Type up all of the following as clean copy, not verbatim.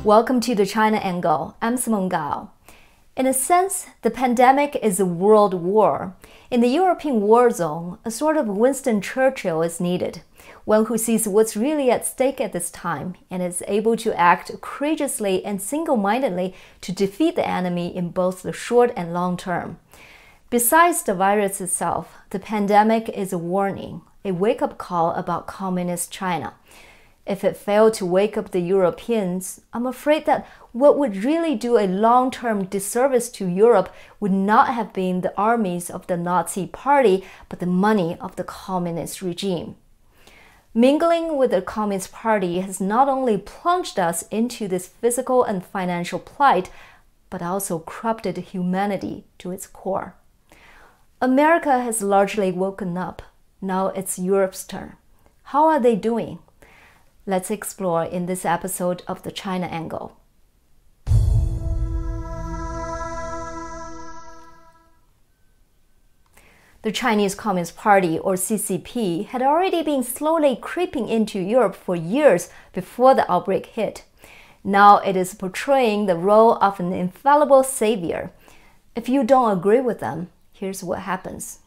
Welcome to the China Angle. I'm Simone Gao. In a sense, the pandemic is a world war. In the European war zone, a sort of Winston Churchill is needed, one who sees what's really at stake at this time and is able to act courageously and single-mindedly to defeat the enemy in both the short and long term. Besides the virus itself, the pandemic is a warning, a wake-up call about communist China. If it failed to wake up the Europeans, I'm afraid that what would really do a long-term disservice to Europe would not have been the armies of the Nazi Party, but the money of the communist regime. Mingling with the Communist Party has not only plunged us into this physical and financial plight, but also corrupted humanity to its core. America has largely woken up. Now it's Europe's turn. How are they doing? Let's explore in this episode of the China Angle. The Chinese Communist Party, or CCP, had already been slowly creeping into Europe for years before the outbreak hit. Now it is portraying the role of an infallible savior. If you don't agree with them, here's what happens.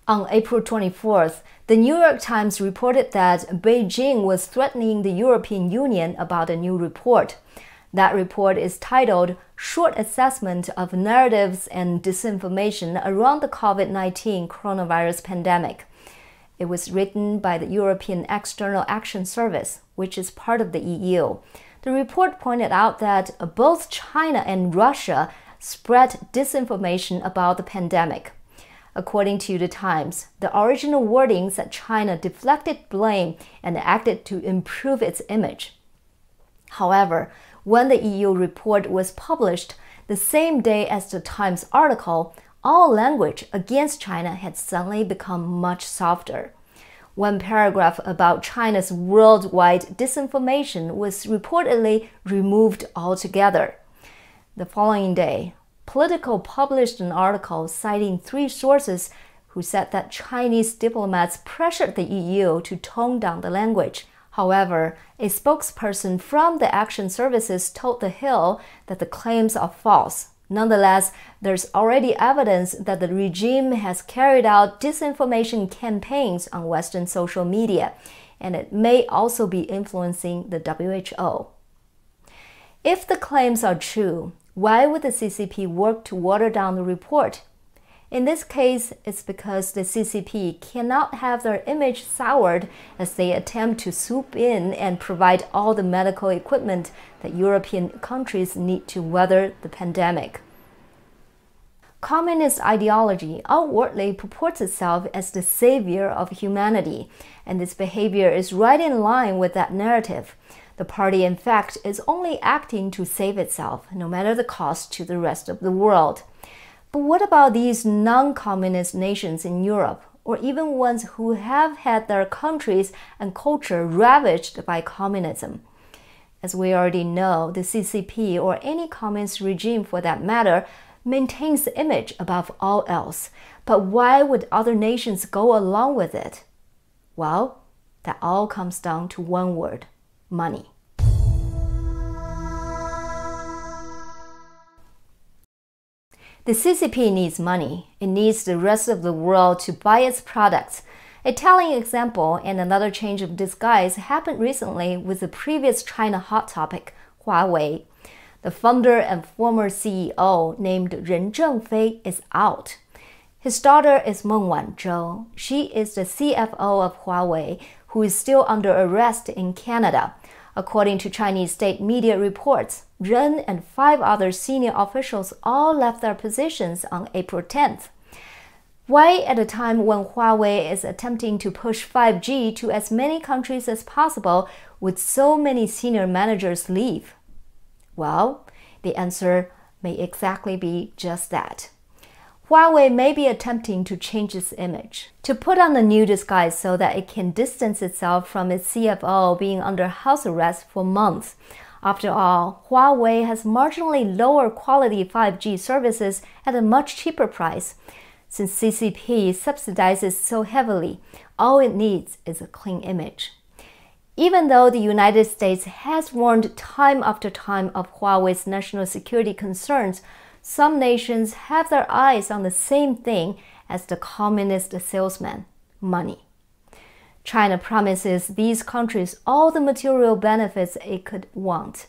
On April 24th, the New York Times reported that Beijing was threatening the European Union about a new report. That report is titled Short Assessment of Narratives and Disinformation Around the COVID-19 Coronavirus Pandemic. It was written by the European External Action Service, which is part of the EU. The report pointed out that both China and Russia spread disinformation about the pandemic. According to the Times, the original wordings that China deflected blame and acted to improve its image. However, when the EU report was published, the same day as the Times article, all language against China had suddenly become much softer. One paragraph about China's worldwide disinformation was reportedly removed altogether. The following day, Politico published an article citing 3 sources who said that Chinese diplomats pressured the EU to tone down the language. However, a spokesperson from the Action Services told The Hill that the claims are false. Nonetheless, there's already evidence that the regime has carried out disinformation campaigns on Western social media, and it may also be influencing the WHO. If the claims are true, why would the CCP work to water down the report? In this case, it's because the CCP cannot have their image soured as they attempt to swoop in and provide all the medical equipment that European countries need to weather the pandemic. Communist ideology outwardly purports itself as the savior of humanity, and its behavior is right in line with that narrative. The party, in fact, is only acting to save itself, no matter the cost to the rest of the world. But what about these non-communist nations in Europe, or even ones who have had their countries and culture ravaged by communism? As we already know, the CCP, or any communist regime for that matter, maintains the image above all else. But why would other nations go along with it? Well, that all comes down to one word: money. The CCP needs money. It needs the rest of the world to buy its products. A telling example and another change of disguise happened recently with the previous China hot topic, Huawei. The founder and former CEO named Ren Zhengfei is out. His daughter is Meng Wanzhou. She is the CFO of Huawei, who is still under arrest in Canada. According to Chinese state media reports, Ren and 5 other senior officials all left their positions on April 10th. Why, at a time when Huawei is attempting to push 5G to as many countries as possible, would so many senior managers leave? Well, the answer may exactly be just that. Huawei may be attempting to change its image, to put on a new disguise so that it can distance itself from its CFO being under house arrest for months. After all, Huawei has marginally lower quality 5G services at a much cheaper price. Since CCP subsidizes so heavily, all it needs is a clean image. Even though the United States has warned time after time of Huawei's national security concerns, some nations have their eyes on the same thing as the communist salesman: money. China promises these countries all the material benefits it could want.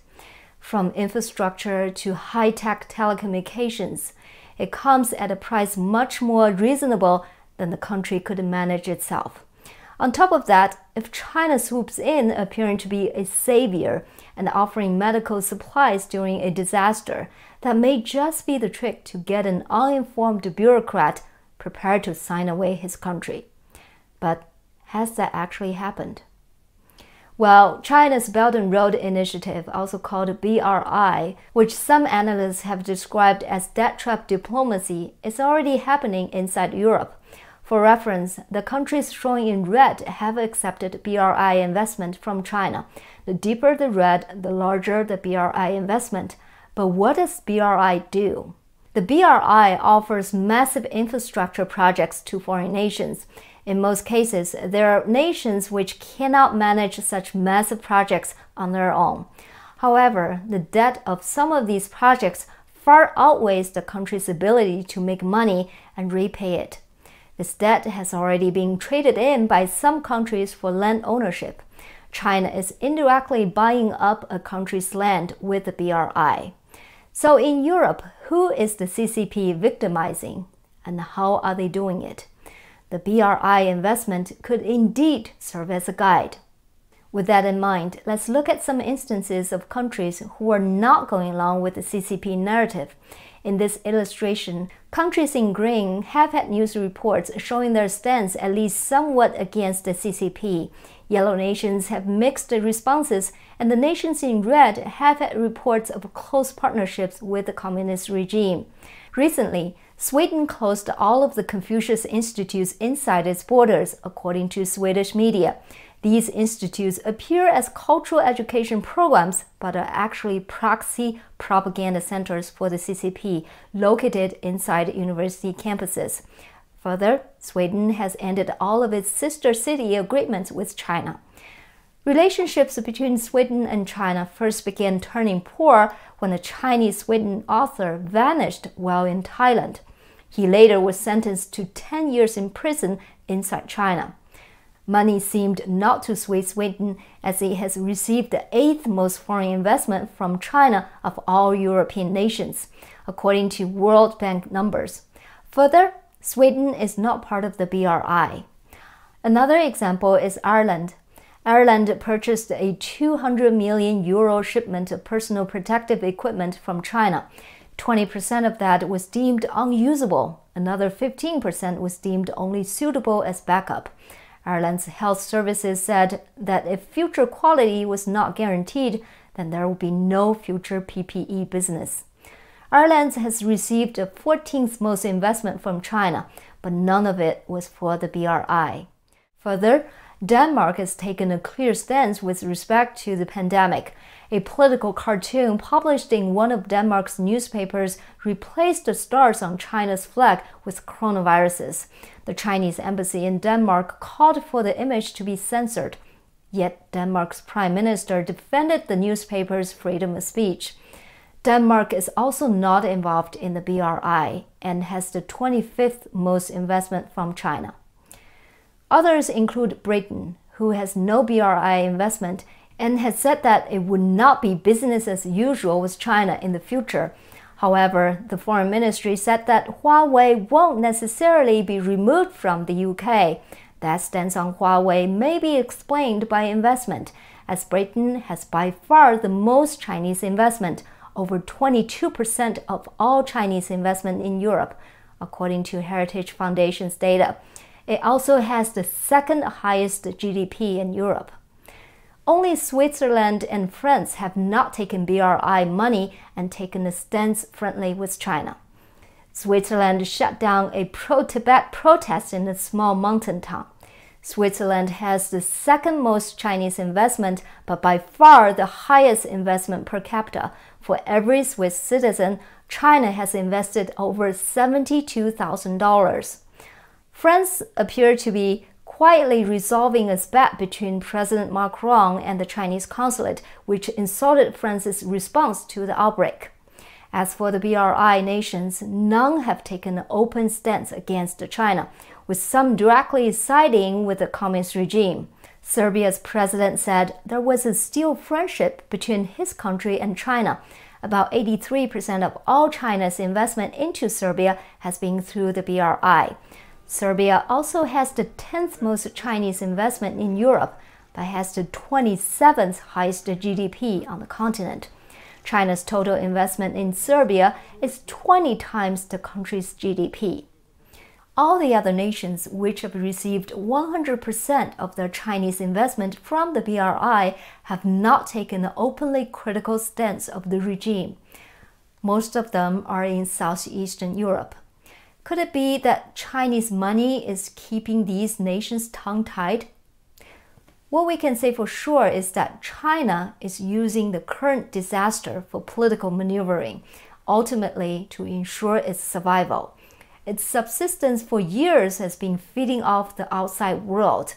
From infrastructure to high-tech telecommunications, it comes at a price much more reasonable than the country could manage itself. On top of that, if China swoops in appearing to be a savior and offering medical supplies during a disaster, that may just be the trick to get an uninformed bureaucrat prepared to sign away his country. But has that actually happened? Well, China's Belt and Road Initiative, also called BRI, which some analysts have described as debt trap diplomacy, is already happening inside Europe. For reference, the countries shown in red have accepted BRI investment from China. The deeper the red, the larger the BRI investment. But what does BRI do? The BRI offers massive infrastructure projects to foreign nations. In most cases, there are nations which cannot manage such massive projects on their own. However, the debt of some of these projects far outweighs the country's ability to make money and repay it. This debt has already been traded in by some countries for land ownership. China is indirectly buying up a country's land with the BRI. So in Europe, who is the CCP victimizing, and how are they doing it? The BRI investment could indeed serve as a guide. With that in mind, let's look at some instances of countries who are not going along with the CCP narrative. In this illustration, countries in green have had news reports showing their stance at least somewhat against the CCP. Yellow nations have mixed responses, and the nations in red have had reports of close partnerships with the communist regime. Recently, Sweden closed all of the Confucius Institutes inside its borders, according to Swedish media. These institutes appear as cultural education programs, but are actually proxy propaganda centers for the CCP, located inside university campuses. Further, Sweden has ended all of its sister city agreements with China. Relationships between Sweden and China first began turning poor when a Chinese-Sweden author vanished while in Thailand. He later was sentenced to 10 years in prison inside China. Money seemed not to sway Sweden, as it has received the 8th most foreign investment from China of all European nations, according to World Bank numbers. Further, Sweden is not part of the BRI. Another example is Ireland. Ireland purchased a €200 million shipment of personal protective equipment from China. 20% of that was deemed unusable. Another 15% was deemed only suitable as backup. Ireland's health services said that if future quality was not guaranteed, then there would be no future PPE business. Ireland has received the 14th most investment from China, but none of it was for the BRI. Further, Denmark has taken a clear stance with respect to the pandemic. A political cartoon published in one of Denmark's newspapers replaced the stars on China's flag with coronaviruses. The Chinese embassy in Denmark called for the image to be censored. Yet Denmark's prime minister defended the newspaper's freedom of speech. Denmark is also not involved in the BRI and has the 25th most investment from China. Others include Britain, who has no BRI investment and has said that it would not be business as usual with China in the future. However, the Foreign Ministry said that Huawei won't necessarily be removed from the UK. That stance on Huawei may be explained by investment, as Britain has by far the most Chinese investment, over 22% of all Chinese investment in Europe, according to Heritage Foundation's data. It also has the second highest GDP in Europe. Only Switzerland and France have not taken BRI money and taken a stance friendly with China. Switzerland shut down a pro-Tibet protest in a small mountain town. Switzerland has the second most Chinese investment, but by far the highest investment per capita. For every Swiss citizen, China has invested over $72,000. France appeared to be quietly resolving a spat between President Macron and the Chinese consulate, which insulted France's response to the outbreak. As for the BRI nations, none have taken an open stance against China, with some directly siding with the communist regime. Serbia's president said there was a still friendship between his country and China. About 83% of all China's investment into Serbia has been through the BRI. Serbia also has the 10th most Chinese investment in Europe, but has the 27th highest GDP on the continent. China's total investment in Serbia is 20 times the country's GDP. All the other nations which have received 100% of their Chinese investment from the BRI have not taken an openly critical stance of the regime. Most of them are in Southeastern Europe. Could it be that Chinese money is keeping these nations tongue-tied? What we can say for sure is that China is using the current disaster for political maneuvering, ultimately to ensure its survival. Its subsistence for years has been feeding off the outside world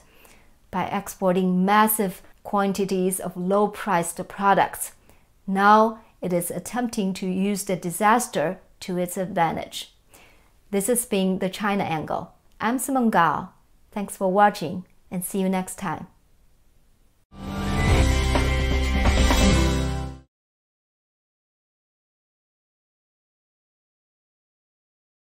by exporting massive quantities of low-priced products. Now it is attempting to use the disaster to its advantage. This has been the China Angle. I'm Simone Gao. Thanks for watching and see you next time.